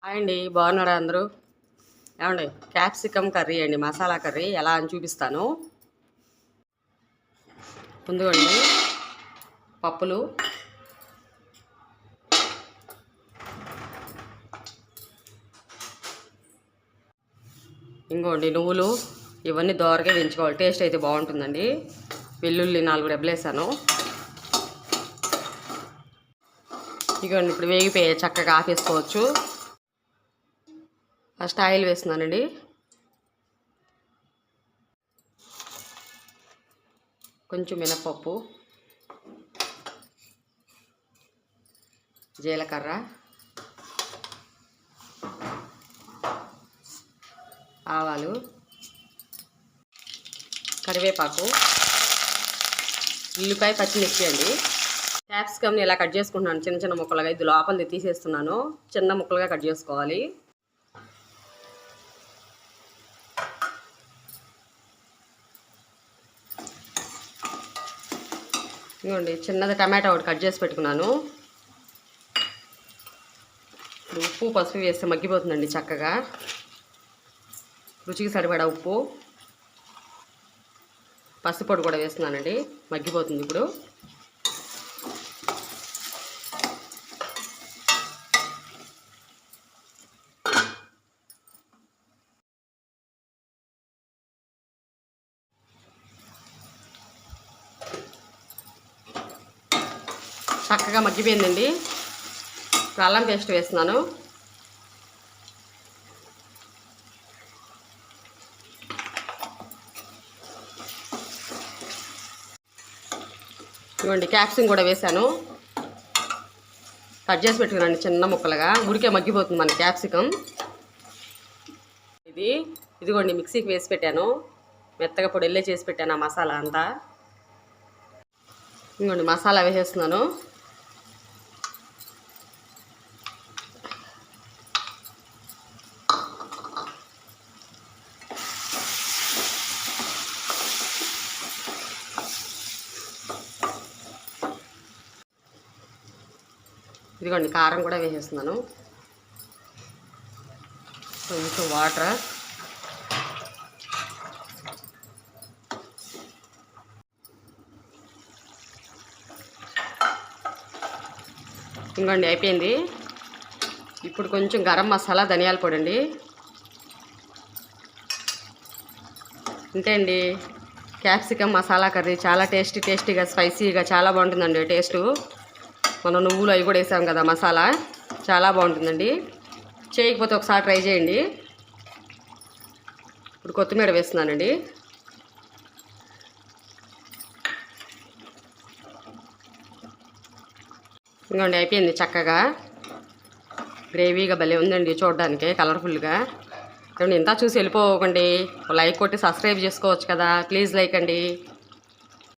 Hi అండి, బాగున్నారా అందరూ? ఏమండి, క్యాప్సికమ్ కర్రీ అండి, మసాలా కర్రీ ఎలా అని చూపిస్తాను. ముందుగండి పప్పులు, ఇంకోండి నువ్వులు, ఇవన్నీ దోరగా వేయించుకోవాలి. టేస్ట్ అయితే బాగుంటుందండి. వెల్లుల్లి 4 రెబ్బలు వేసాను. ఇదిగోండి ఇప్పుడు వేగిపోయాయి, చక్కగా ఆపేసుకోవచ్చు. ఫస్ట్ ఆయిల్ వేస్తున్నానండి. కొంచెం మినపప్పు, జీలకర్ర, ఆవాలు, కరివేపాకు, ఉల్లిపాయ, పచ్చిమిర్చి అండి. క్యాప్సికమ్ని ఇలా కట్ చేసుకుంటున్నాను చిన్న చిన్న ముక్కలుగా. ఇది లోపలిది తీసేస్తున్నాను. చిన్న ముక్కలుగా కట్ చేసుకోవాలి. ఇదిగోండి చిన్నది టమాటా ఒకటి కట్ చేసి పెట్టుకున్నాను. ఉప్పు పసుపు వేస్తే మగ్గిపోతుందండి చక్కగా. రుచికి సరిపడా ఉప్పు, పసుపొడి కూడా వేస్తున్నానండి. మగ్గిపోతుంది ఇప్పుడు. చక్కగా మగ్గిపోయిందండి. ఇప్పుడు అల్లం పేస్ట్ వేస్తున్నాను. ఇవ్వండి క్యాప్సికం కూడా వేసాను. కట్ చేసి పెట్టుకున్నాను చిన్న ముక్కలుగా. ఉడికే మగ్గిపోతుంది మన క్యాప్సికం. ఇదిగోండి మిక్సీకి వేసి పెట్టాను. మెత్తగా పొడిల్లే చేసి పెట్టాను ఆ మసాలా అంతా. ఇదిగోండి మసాలా వేసేస్తున్నాను. ఇదిగోండి కారం కూడా వేసేస్తున్నాను. కొంచెం వాటర్, ఇంకోండి అయిపోయింది. ఇప్పుడు కొంచెం గరం మసాలా, ధనియాల పొడి అండి. అంతే అండి, క్యాప్సికమ్ మసాలా కర్రీ చాలా టేస్టీగా స్పైసీగా చాలా బాగుంటుందండి. టేస్టు మనం నువ్వులు అవి కూడా వేసాం కదా మసాలా, చాలా బాగుంటుందండి. చేయకపోతే ఒకసారి ట్రై చేయండి. ఇప్పుడు కొత్తిమీర వేస్తున్నానండి. ఇంకోండి అయిపోయింది చక్కగా. గ్రేవీగా భలే ఉందండి చూడడానికి, కలర్ఫుల్గా. ఇంత చూసి వెళ్ళిపోకండి. లైక్ కొట్టి సబ్స్క్రైబ్ చేసుకోవచ్చు కదా, ప్లీజ్ లైక్ అండి.